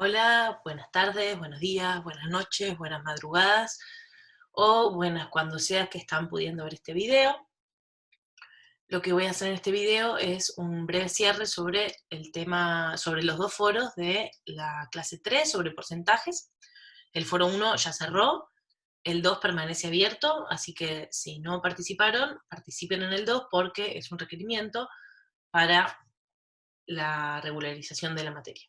Hola, buenas tardes, buenos días, buenas noches, buenas madrugadas o buenas cuando sea que están pudiendo ver este video. Lo que voy a hacer en este video es un breve cierre sobre el tema, sobre los dos foros de la clase 3 sobre porcentajes. El foro 1 ya cerró, el 2 permanece abierto, así que si no participaron, participen en el 2 porque es un requerimiento para la regularización de la materia.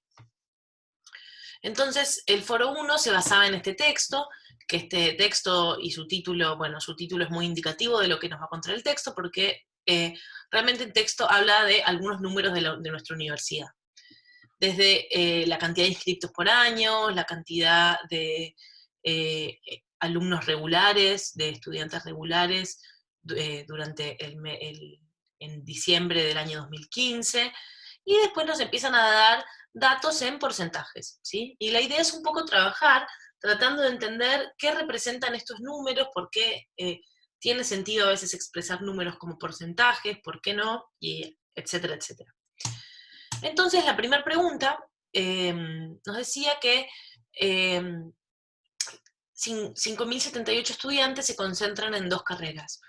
Entonces, el foro 1 se basaba en este texto, que este texto y su título, bueno, su título es muy indicativo de lo que nos va a contar el texto, porque realmente el texto habla de algunos números de nuestra universidad. Desde la cantidad de inscriptos por año, la cantidad de alumnos regulares, de estudiantes regulares durante en diciembre del año 2015, y después nos empiezan a dar datos en porcentajes, ¿sí? Y la idea es un poco trabajar tratando de entender qué representan estos números, por qué tiene sentido a veces expresar números como porcentajes, por qué no, y etcétera, etcétera. Entonces, la primera pregunta nos decía que 5.078 estudiantes se concentran en dos carreras.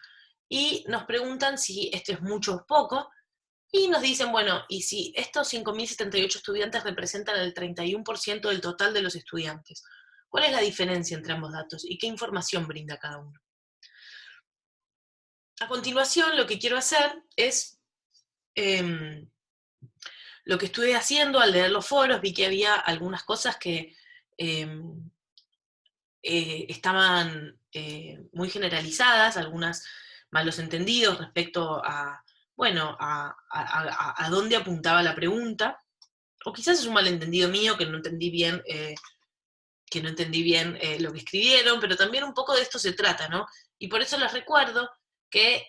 Y nos preguntan si esto es mucho o poco, y nos dicen, bueno, y si estos 5.078 estudiantes representan el 31% del total de los estudiantes, ¿cuál es la diferencia entre ambos datos y qué información brinda cada uno? A continuación, lo que quiero hacer es, lo que estuve haciendo al leer los foros, vi que había algunas cosas que estaban muy generalizadas, algunas malos entendidos respecto a, bueno, a dónde apuntaba la pregunta, o quizás es un malentendido mío que no entendí bien, lo que escribieron, pero también un poco de esto se trata, ¿no? Y por eso les recuerdo que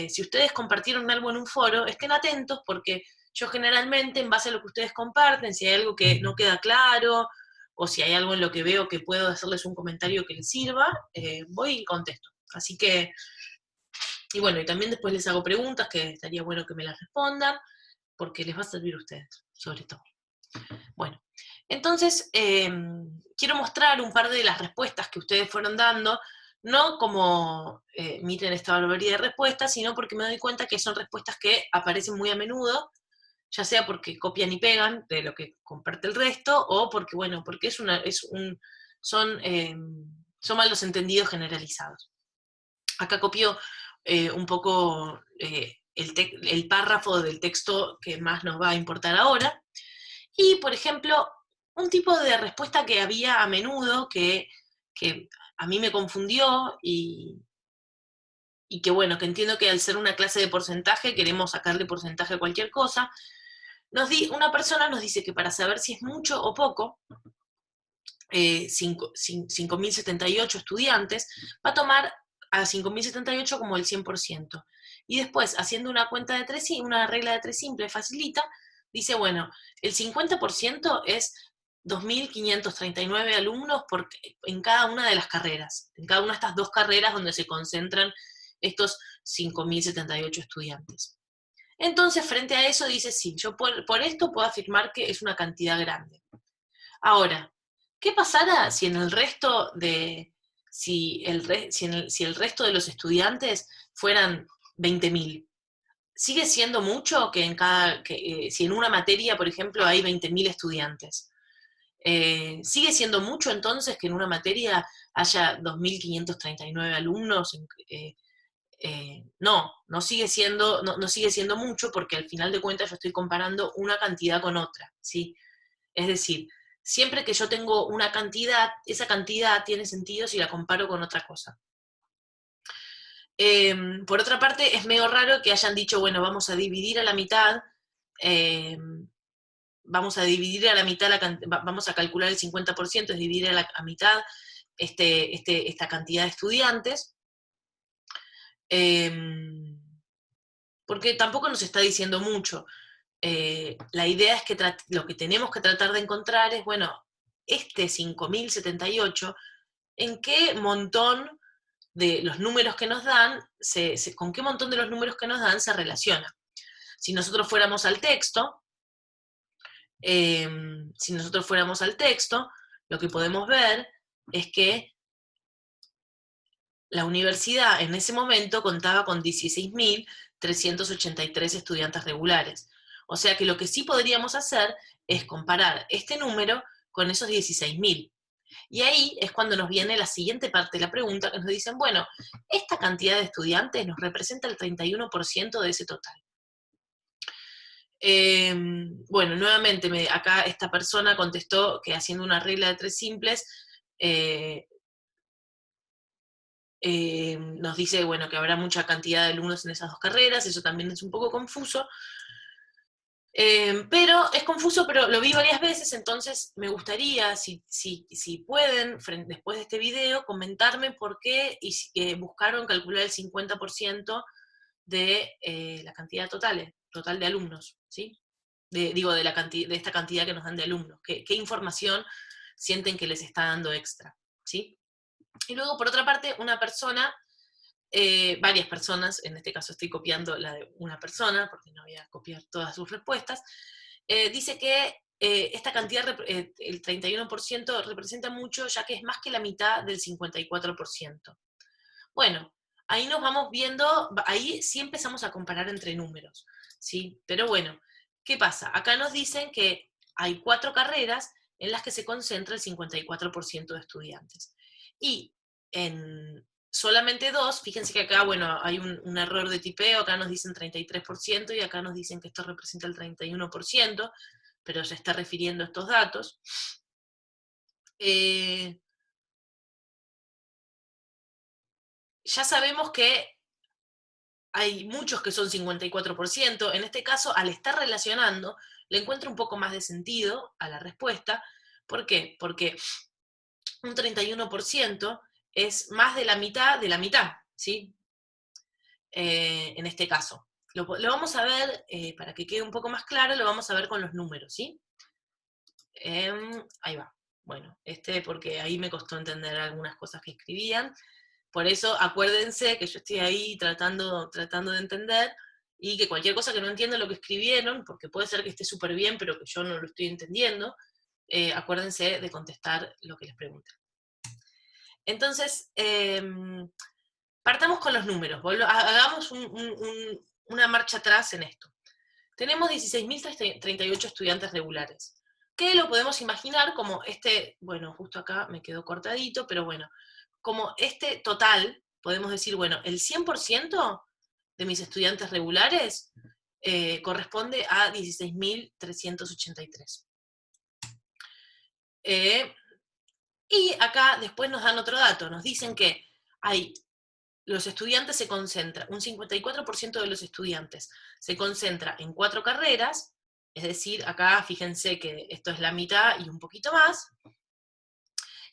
si ustedes compartieron algo en un foro, estén atentos porque yo generalmente, en base a lo que ustedes comparten, si hay algo que no queda claro, o si hay algo en lo que veo que puedo hacerles un comentario que les sirva, voy y contesto. Así que, y bueno, y también después les hago preguntas que estaría bueno que me las respondan, porque les va a servir a ustedes, sobre todo. Bueno, entonces quiero mostrar un par de las respuestas que ustedes fueron dando, no como miren esta barbaridad de respuestas, sino porque me doy cuenta que son respuestas que aparecen muy a menudo, ya sea porque copian y pegan de lo que comparte el resto, o porque, bueno, porque son malos entendidos generalizados. Acá copio un poco el párrafo del texto que más nos va a importar ahora. Y, por ejemplo, un tipo de respuesta que había a menudo que a mí me confundió y que, bueno, que entiendo que al ser una clase de porcentaje queremos sacarle porcentaje a cualquier cosa. Una persona nos dice que para saber si es mucho o poco, 5.078 estudiantes, va a tomar a 5.078 como el 100%. Y después, haciendo una cuenta de tres, una regla de tres simple, facilita, dice, bueno, el 50% es 2.539 alumnos en cada una de las carreras, en cada una de estas dos carreras donde se concentran estos 5.078 estudiantes. Entonces, frente a eso, dice, sí, yo por esto puedo afirmar que es una cantidad grande. Ahora, ¿qué pasará si en el resto de, si el resto de los estudiantes fueran 20.000? ¿Sigue siendo mucho que si en una materia, por ejemplo, hay 20.000 estudiantes? ¿Sigue siendo mucho entonces que en una materia haya 2.539 alumnos? No, no sigue siendo mucho porque al final de cuentas yo estoy comparando una cantidad con otra, ¿sí? Es decir, siempre que yo tengo una cantidad, esa cantidad tiene sentido si la comparo con otra cosa. Por otra parte, es medio raro que hayan dicho, bueno, vamos a dividir a la mitad, vamos a calcular el 50%, es dividir a mitad esta cantidad de estudiantes, porque tampoco nos está diciendo mucho. La idea es que lo que tenemos que tratar de encontrar es, bueno, este 5.078, ¿en qué montón de los números que nos dan, con qué montón de los números que nos dan se relaciona? Si nosotros fuéramos al texto, Si nosotros fuéramos al texto, lo que podemos ver es que la universidad en ese momento contaba con 16.383 estudiantes regulares. O sea que lo que sí podríamos hacer es comparar este número con esos 16.000. Y ahí es cuando nos viene la siguiente parte de la pregunta, que nos dicen, bueno, esta cantidad de estudiantes nos representa el 31% de ese total. Bueno, nuevamente, acá esta persona contestó que haciendo una regla de 3 simples, nos dice, bueno, que habrá mucha cantidad de alumnos en esas dos carreras, eso también es un poco confuso, pero es confuso, pero lo vi varias veces, entonces me gustaría, si pueden, después de este video, comentarme por qué buscaron calcular el 50% de la cantidad total de alumnos, ¿sí? Digo, de esta cantidad que nos dan de alumnos. ¿Qué información sienten que les está dando extra? ¿Sí? Y luego, por otra parte, una persona, varias personas, en este caso estoy copiando la de una persona, porque no voy a copiar todas sus respuestas, dice que esta cantidad, el 31%, representa mucho, ya que es más que la mitad del 54%. Bueno, ahí nos vamos viendo, ahí sí empezamos a comparar entre números, ¿sí? Pero bueno, ¿qué pasa? Acá nos dicen que hay 4 carreras en las que se concentra el 54% de estudiantes. Y en solamente 2, fíjense que acá, bueno, hay un error de tipeo, acá nos dicen 33% y acá nos dicen que esto representa el 31%, pero se está refiriendo a estos datos. Ya sabemos que hay muchos que son 54%, en este caso, al estar relacionando, le encuentro un poco más de sentido a la respuesta. ¿Por qué? Porque un 31% es más de la mitad, ¿sí? En este caso. Lo vamos a ver, para que quede un poco más claro, lo vamos a ver con los números, ¿sí? Ahí va. Bueno, porque ahí me costó entender algunas cosas que escribían. Por eso acuérdense que yo estoy ahí tratando de entender, y que cualquier cosa que no entienda lo que escribieron, porque puede ser que esté súper bien, pero que yo no lo estoy entendiendo, acuérdense de contestar lo que les pregunten. Entonces, partamos con los números, hagamos una marcha atrás en esto. Tenemos 16.038 estudiantes regulares, que lo podemos imaginar como bueno, justo acá me quedó cortadito, pero bueno, como este total, podemos decir, bueno, el 100% de mis estudiantes regulares corresponde a 16.383. Y acá después nos dan otro dato, nos dicen que los estudiantes se concentran, un 54% de los estudiantes se concentra en 4 carreras, es decir, acá fíjense que esto es la mitad y un poquito más,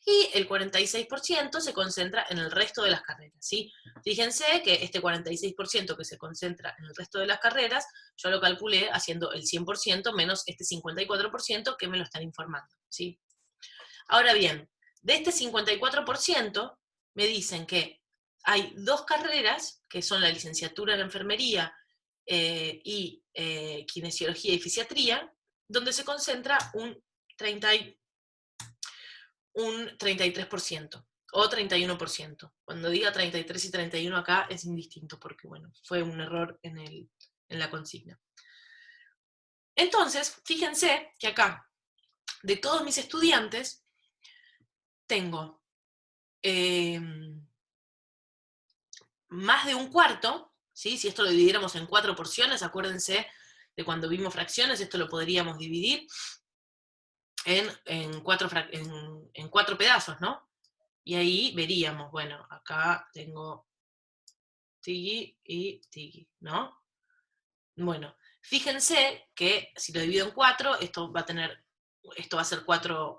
y el 46% se concentra en el resto de las carreras, ¿sí? Fíjense que este 46% que se concentra en el resto de las carreras, yo lo calculé haciendo el 100% menos este 54% que me lo están informando, ¿sí? Ahora bien, de este 54% me dicen que hay 2 carreras, que son la licenciatura en enfermería y kinesiología y fisiatría, donde se concentra un 33% o 31%. Cuando diga 33 y 31 acá es indistinto, porque bueno, fue un error en la consigna. Entonces, fíjense que acá, de todos mis estudiantes, tengo más de un cuarto, ¿sí? Si esto lo dividiéramos en 4 porciones, acuérdense de cuando vimos fracciones, esto lo podríamos dividir en 4 pedazos, ¿no? Y ahí veríamos, bueno, acá tengo Tigui y Tigui, ¿no? Bueno, fíjense que si lo divido en 4, esto va a ser 4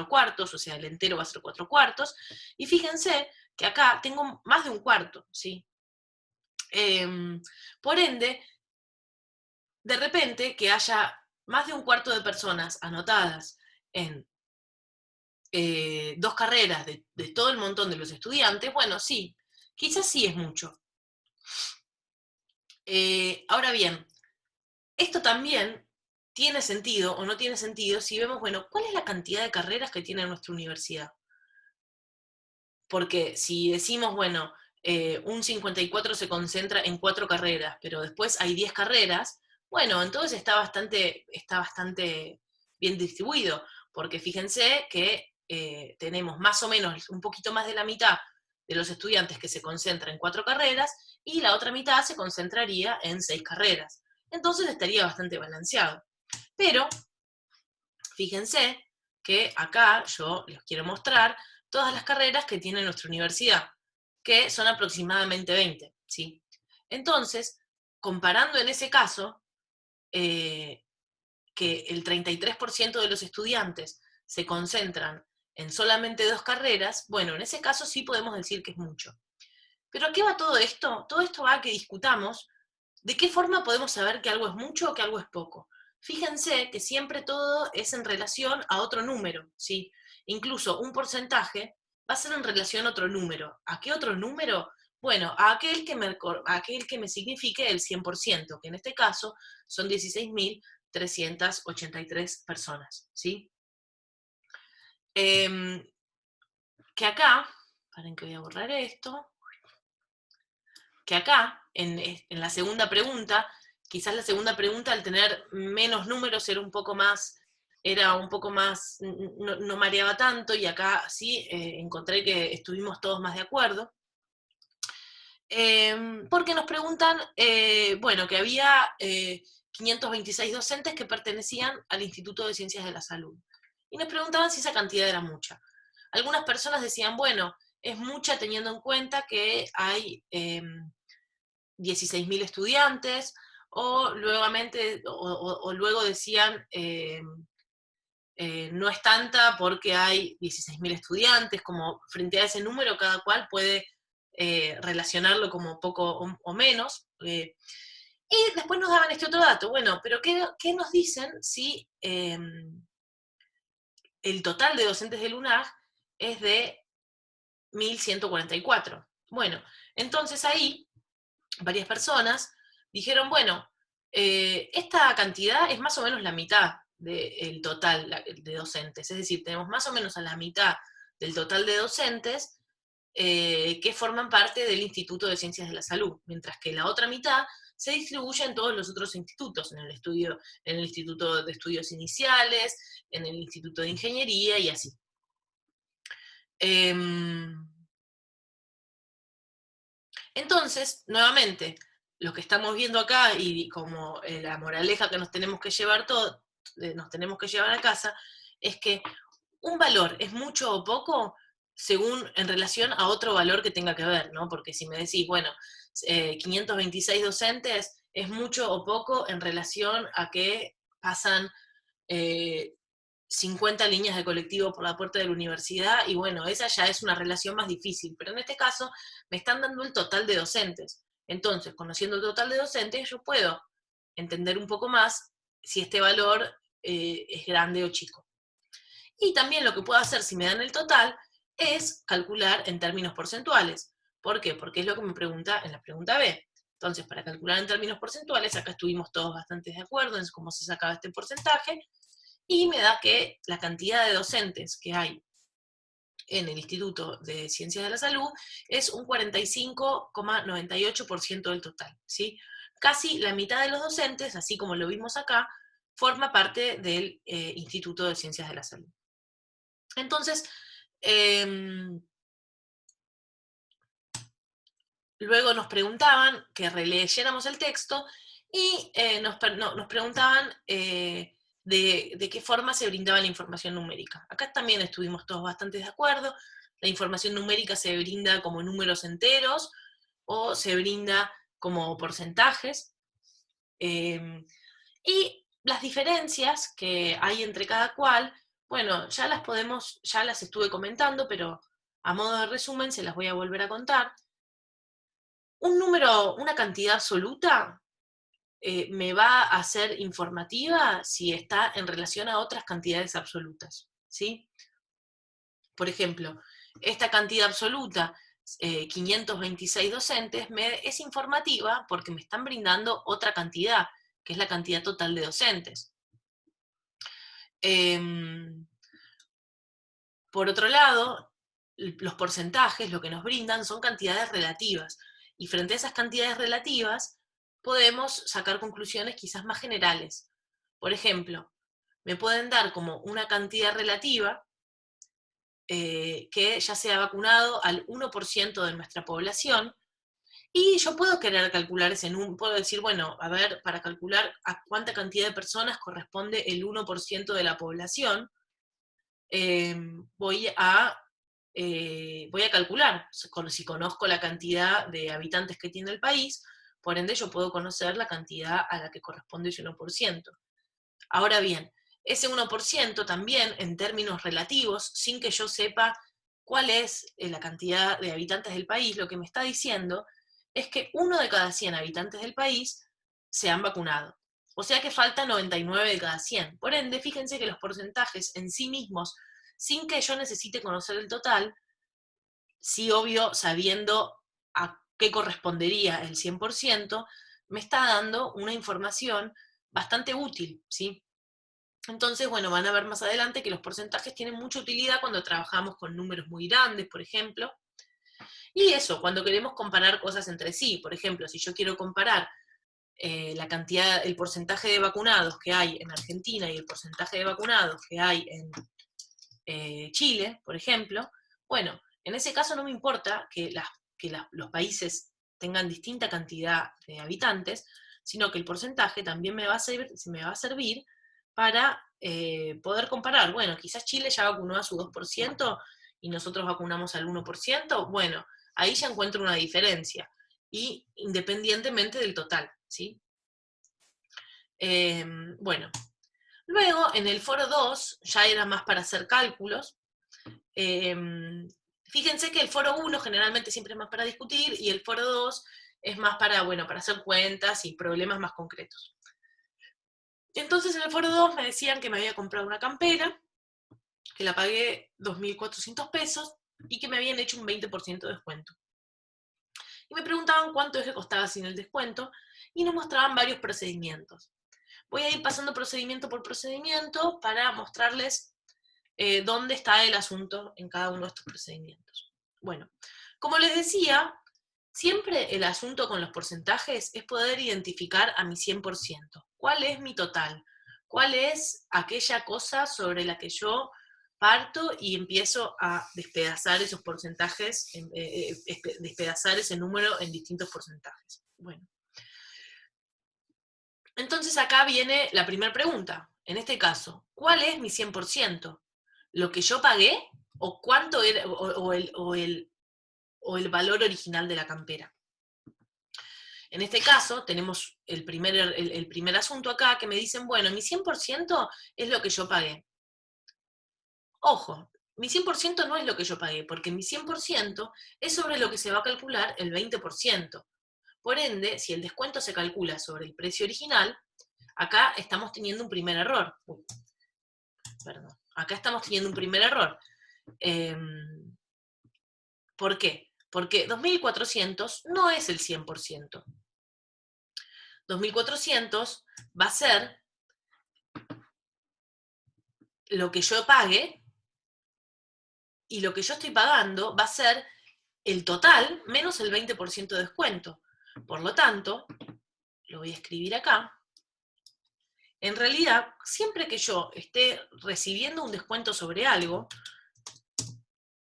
cuartos, o sea, el entero va a ser 4 cuartos, y fíjense que acá tengo más de un cuarto, ¿sí? Por ende, de repente, que haya más de un cuarto de personas anotadas en 2 carreras de todo el montón de los estudiantes, bueno, sí, quizás sí es mucho. Ahora bien, esto también tiene sentido o no tiene sentido si vemos, bueno, ¿cuál es la cantidad de carreras que tiene nuestra universidad? Porque si decimos, bueno, un 54 se concentra en 4 carreras, pero después hay 10 carreras, bueno, entonces está bastante bien distribuido, porque fíjense que tenemos más o menos un poquito más de la mitad de los estudiantes que se concentran en 4 carreras y la otra mitad se concentraría en 6 carreras. Entonces estaría bastante balanceado. Pero fíjense que acá yo les quiero mostrar todas las carreras que tiene nuestra universidad, que son aproximadamente 20, ¿sí? Entonces, comparando en ese caso, que el 33% de los estudiantes se concentran en solamente 2 carreras, bueno, en ese caso sí podemos decir que es mucho. ¿Pero a qué va todo esto? Todo esto va a que discutamos de qué forma podemos saber que algo es mucho o que algo es poco. Fíjense que siempre todo es en relación a otro número, ¿sí? Incluso un porcentaje va a ser en relación a otro número. ¿A qué otro número? Bueno, a aquel que me signifique el 100%, que en este caso son 16.383 personas, ¿sí? Que acá, paren que voy a borrar esto, que acá, en la segunda pregunta, quizás la segunda pregunta al tener menos números era un poco más, no mareaba tanto, y acá sí encontré que estuvimos todos más de acuerdo. Porque nos preguntan, bueno, que había 526 docentes que pertenecían al Instituto de Ciencias de la Salud. Y nos preguntaban si esa cantidad era mucha. Algunas personas decían, bueno, es mucha teniendo en cuenta que hay 16.000 estudiantes, o, luego decían, no es tanta porque hay 16.000 estudiantes, como frente a ese número cada cual puede relacionarlo como poco o menos. Y después nos daban este otro dato, bueno, pero ¿qué nos dicen si el total de docentes del UNAG es de 1.144? Bueno, entonces ahí varias personas dijeron, bueno, esta cantidad es más o menos la mitad del total de docentes, es decir, tenemos más o menos a la mitad del total de docentes que forman parte del Instituto de Ciencias de la Salud, mientras que la otra mitad se distribuye en todos los otros institutos, en el Instituto de Estudios Iniciales, en el Instituto de Ingeniería y así. Entonces, nuevamente, lo que estamos viendo acá y como la moraleja que nos tenemos que llevar a casa, es que un valor es mucho o poco según en relación a otro valor que tenga que ver, ¿no? Porque si me decís, bueno, 526 docentes es mucho o poco en relación a que pasan 50 líneas de colectivo por la puerta de la universidad, y bueno, esa ya es una relación más difícil, pero en este caso me están dando el total de docentes. Entonces, conociendo el total de docentes, yo puedo entender un poco más si este valor es grande o chico. Y también lo que puedo hacer si me dan el total es calcular en términos porcentuales. ¿Por qué? Porque es lo que me pregunta en la pregunta B. Entonces, para calcular en términos porcentuales, acá estuvimos todos bastante de acuerdo en cómo se sacaba este porcentaje, y me da que la cantidad de docentes que hay en el Instituto de Ciencias de la Salud es un 45,98% del total, ¿sí? Casi la mitad de los docentes, así como lo vimos acá, forma parte del Instituto de Ciencias de la Salud. Entonces, luego nos preguntaban que releyéramos el texto y nos preguntaban de qué forma se brindaba la información numérica. Acá también estuvimos todos bastante de acuerdo. La información numérica se brinda como números enteros o se brinda como porcentajes. Y las diferencias que hay entre cada cual, bueno, ya las estuve comentando, pero a modo de resumen se las voy a volver a contar. Un número, una cantidad absoluta, me va a ser informativa si está en relación a otras cantidades absolutas, ¿sí? Por ejemplo, esta cantidad absoluta, 526 docentes, es informativa porque me están brindando otra cantidad, que es la cantidad total de docentes. Por otro lado, los porcentajes lo que nos brindan son cantidades relativas, y frente a esas cantidades relativas podemos sacar conclusiones quizás más generales. Por ejemplo, me pueden dar como una cantidad relativa que ya se ha vacunado al 1% de nuestra población, y yo puedo querer calcular ese número, puedo decir, bueno, a ver, para calcular a cuánta cantidad de personas corresponde el 1% de la población, eh, voy a calcular, si conozco la cantidad de habitantes que tiene el país, por ende yo puedo conocer la cantidad a la que corresponde ese 1%. Ahora bien, ese 1% también, en términos relativos, sin que yo sepa cuál es la cantidad de habitantes del país, lo que me está diciendo es que 1 de cada 100 habitantes del país se han vacunado. O sea que falta 99 de cada 100. Por ende, fíjense que los porcentajes en sí mismos, sin que yo necesite conocer el total, sí, obvio, sabiendo a qué correspondería el 100%, me está dando una información bastante útil, ¿sí? Entonces, bueno, van a ver más adelante que los porcentajes tienen mucha utilidad cuando trabajamos con números muy grandes, por ejemplo. Y eso, cuando queremos comparar cosas entre sí. Por ejemplo, si yo quiero comparar la cantidad, el porcentaje de vacunados que hay en Argentina y el porcentaje de vacunados que hay en Chile, por ejemplo, bueno, en ese caso no me importa que los países tengan distinta cantidad de habitantes, sino que el porcentaje también me va a servir para poder comparar. Bueno, quizás Chile ya vacunó a su 2% y nosotros vacunamos al 1%, bueno, ahí ya encuentro una diferencia, y independientemente del total, ¿sí? Bueno, luego en el foro 2 ya era más para hacer cálculos. Fíjense que el foro 1 generalmente siempre es más para discutir, y el foro 2 es más para, bueno, para hacer cuentas y problemas más concretos. Entonces en el foro 2 me decían que me había comprado una campera, que la pagué 2.400 pesos, y que me habían hecho un 20% de descuento. Y me preguntaban cuánto es que costaba sin el descuento, y nos mostraban varios procedimientos. Voy a ir pasando procedimiento por procedimiento para mostrarles dónde está el asunto en cada uno de estos procedimientos. Bueno, como les decía, siempre el asunto con los porcentajes es poder identificar a mi 100%. ¿Cuál es mi total? ¿Cuál es aquella cosa sobre la que yo parto y empiezo a despedazar esos porcentajes, despedazar ese número en distintos porcentajes? Bueno, entonces acá viene la primera pregunta. En este caso, ¿cuál es mi 100%? ¿Lo que yo pagué o cuánto era, o el valor original de la campera? En este caso tenemos el primer asunto acá, que me dicen, bueno, mi 100% es lo que yo pagué. Ojo, mi 100% no es lo que yo pagué, porque mi 100% es sobre lo que se va a calcular el 20%. Por ende, si el descuento se calcula sobre el precio original, acá estamos teniendo un primer error. Perdón, acá estamos teniendo un primer error. ¿Por qué? Porque 2.400 no es el 100%. 2.400 va a ser lo que yo pague, y lo que yo estoy pagando va a ser el total menos el 20% de descuento. Por lo tanto, lo voy a escribir acá. En realidad, siempre que yo esté recibiendo un descuento sobre algo,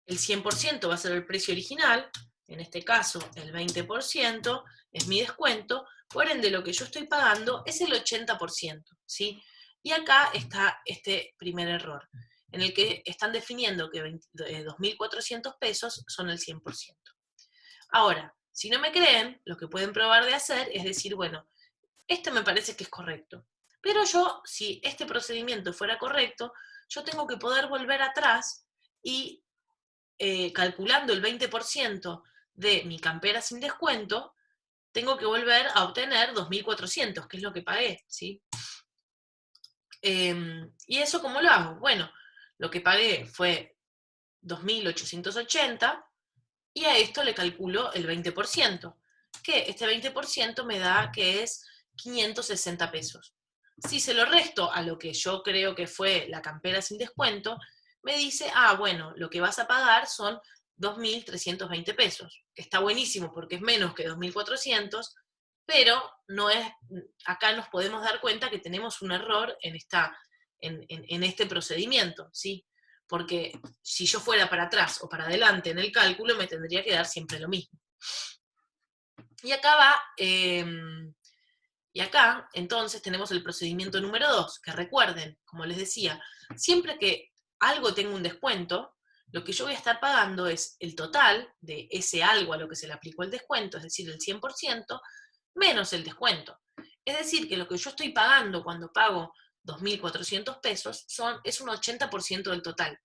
el 100% va a ser el precio original, en este caso el 20% es mi descuento, por ende lo que yo estoy pagando es el 80%, ¿sí? Y acá está este primer error, en el que están definiendo que 2.400 pesos son el 100%. Ahora, si no me creen, lo que pueden probar de hacer es decir, bueno, este me parece que es correcto, pero yo, si este procedimiento fuera correcto, yo tengo que poder volver atrás y calculando el 20% de mi campera sin descuento, tengo que volver a obtener 2.400, que es lo que pagué, ¿sí? ¿Y eso cómo lo hago? Bueno, lo que pagué fue 2.880, y a esto le calculo el 20%, que este 20% me da que es 560 pesos. Si se lo resto a lo que yo creo que fue la campera sin descuento, me dice, bueno, lo que vas a pagar son 2.320 pesos, que está buenísimo porque es menos que 2.400, pero no es, acá nos podemos dar cuenta que tenemos un error en este procedimiento, ¿sí? Porque si yo fuera para atrás o para adelante en el cálculo, me tendría que dar siempre lo mismo. Y acá va, y acá entonces tenemos el procedimiento número 2, que recuerden, como les decía, siempre que algo tenga un descuento, lo que yo voy a estar pagando es el total de ese algo a lo que se le aplicó el descuento, es decir, el 100%, menos el descuento. Es decir, que lo que yo estoy pagando cuando pago 2.400 pesos es un 80% del total.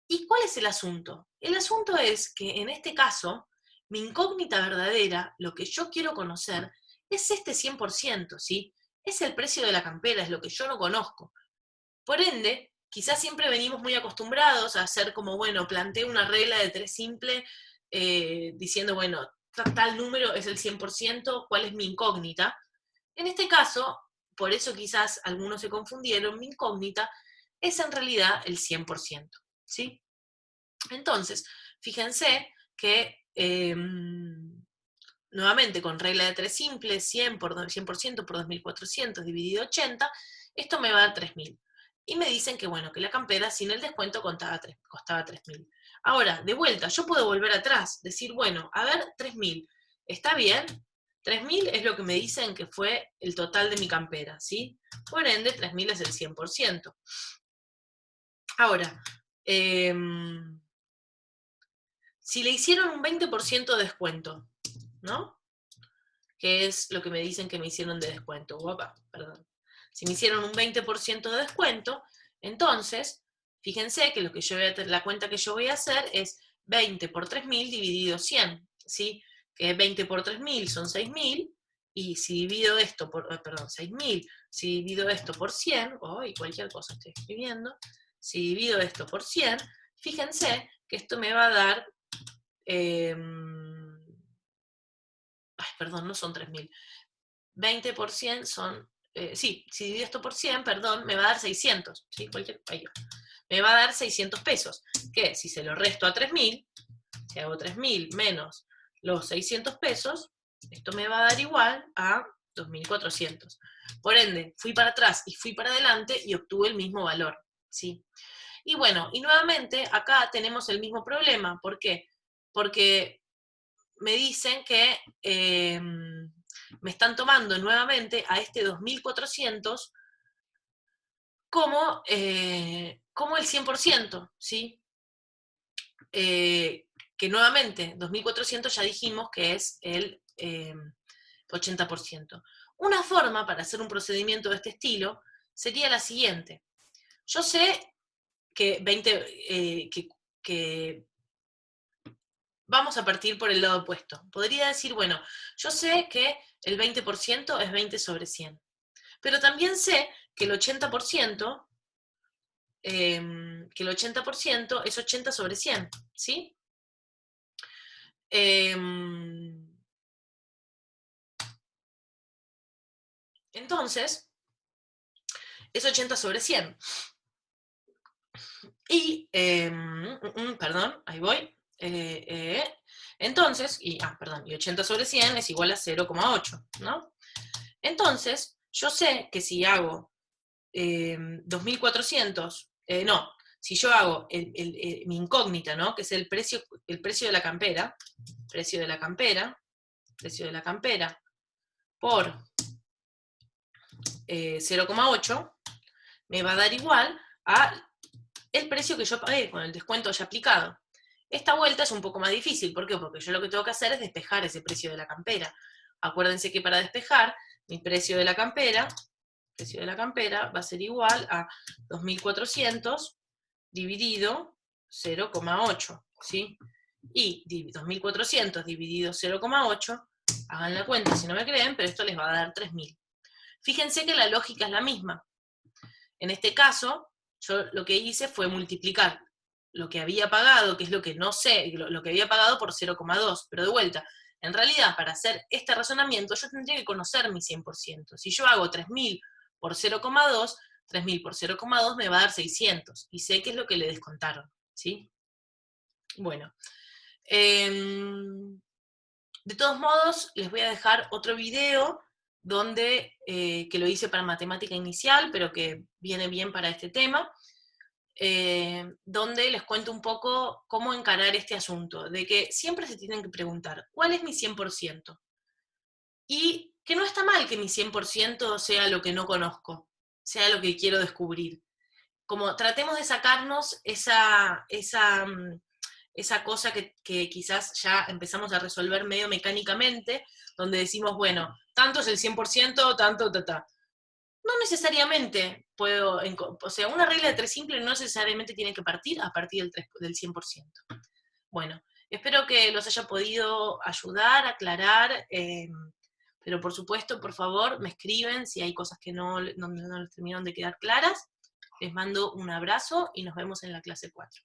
¿Y cuál es el asunto? El asunto es que en este caso, mi incógnita verdadera, lo que yo quiero conocer, es este 100%, ¿sí? Es el precio de la campera, es lo que yo no conozco. Por ende, quizás siempre venimos muy acostumbrados a hacer como, bueno, planteo una regla de 3 simple, diciendo, bueno, tal número es el 100%, ¿cuál es mi incógnita? En este caso, por eso quizás algunos se confundieron, mi incógnita es en realidad el 100%, ¿sí? Entonces, fíjense que, nuevamente, con regla de 3 simple, 100 por 100% por 2.400 dividido 80, esto me va a dar 3.000. Y me dicen que, bueno, que la campera sin el descuento costaba 3.000. Ahora, de vuelta, yo puedo volver atrás, decir, bueno, a ver, 3.000, ¿está bien? 3.000 es lo que me dicen que fue el total de mi campera, ¿sí? Por ende, 3.000 es el 100%. Ahora, si le hicieron un 20% de descuento, ¿no? Que es lo que me dicen que me hicieron de descuento. Perdón. Si me hicieron un 20% de descuento, entonces, fíjense que lo que yo voy a la cuenta que yo voy a hacer es 20 por 3.000 dividido 100, ¿sí? Que 20 por 3.000 son 6.000, y si divido esto por, perdón, 6.000, si divido esto por 100, cualquier cosa estoy escribiendo, si divido esto por 100, fíjense que esto me va a dar, perdón, no son 3.000, 20 por 100 son, sí, si divido esto por 100, perdón, me va a dar 600, ¿sí? Me va a dar 600 pesos, que si se lo resto a 3.000, si hago 3.000 menos los 600 pesos, esto me va a dar igual a 2.400. Por ende, fui para atrás y fui para adelante y obtuve el mismo valor, ¿sí? Y bueno, y nuevamente acá tenemos el mismo problema. ¿Por qué? Porque me dicen que me están tomando nuevamente a este 2.400 como el 100%, ¿sí? Que nuevamente, 2.400 ya dijimos que es el 80%. Una forma para hacer un procedimiento de este estilo sería la siguiente. Yo sé que que vamos a partir por el lado opuesto. Podría decir, bueno, yo sé que el 20% es 20 sobre 100, pero también sé que el 80%, es 80 sobre 100, ¿sí? Entonces, es 80 sobre 100. Y, perdón, ahí voy. Entonces, y 80 sobre 100 es igual a 0,8, ¿no? Entonces, yo sé que si hago 2.400, si yo hago mi incógnita, ¿no? Que es el precio de la campera, precio de la campera por 0,8, me va a dar igual a el precio que yo pagué con el descuento ya aplicado. Esta vuelta es un poco más difícil. ¿Por qué? Porque yo lo que tengo que hacer es despejar ese precio de la campera. Acuérdense que para despejar, mi precio de la campera va a ser igual a 2.400 dividido 0,8, ¿sí? Y 2.400 dividido 0,8, hagan la cuenta si no me creen, pero esto les va a dar 3.000. Fíjense que la lógica es la misma. En este caso, yo lo que hice fue multiplicar lo que había pagado, que es lo que no sé, lo que había pagado por 0,2, pero de vuelta, en realidad, para hacer este razonamiento, yo tendría que conocer mi 100%. Si yo hago 3.000 por 0,2, 3.000 por 0,2 me va a dar 600, y sé que es lo que le descontaron, ¿sí? Bueno, de todos modos, les voy a dejar otro video donde, que lo hice para matemática inicial, pero que viene bien para este tema, donde les cuento un poco cómo encarar este asunto, de que siempre se tienen que preguntar, ¿cuál es mi 100%? Y que no está mal que mi 100% sea lo que no conozco, sea lo que quiero descubrir. Como tratemos de sacarnos esa cosa que quizás ya empezamos a resolver medio mecánicamente, donde decimos, bueno, tanto es el 100%, tanto, No necesariamente puedo, o sea, una regla de 3 simple no necesariamente tiene que partir a partir del 100%. Bueno, espero que los haya podido ayudar, aclarar, pero por supuesto, por favor, me escriben si hay cosas que no les terminaron de quedar claras. Les mando un abrazo y nos vemos en la clase 4.